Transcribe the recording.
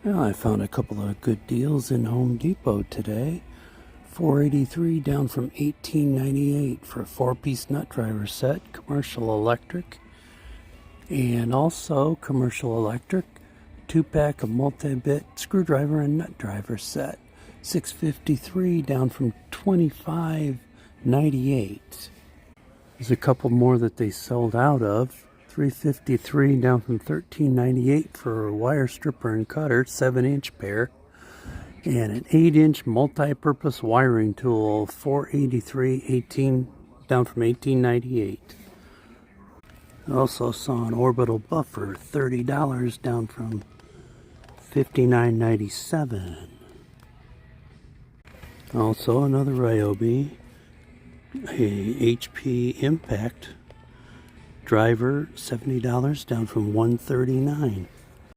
Well, I found a couple of good deals in Home Depot today. $4.83 down from $18.98 for a 4-piece nut driver set, commercial electric. And also commercial electric, 2-pack of multi-bit screwdriver and nut driver set. $6.53 down from $25.98. There's a couple more that they sold out of. $3.53 down from $13.98 for a wire stripper and cutter, 7-inch pair. And an 8-inch multi-purpose wiring tool, $4.83, 18 down from $18.98. I also saw an orbital buffer, $30 down from $59.97. Also another Ryobi, a HP Impact driver, $70 down from $139.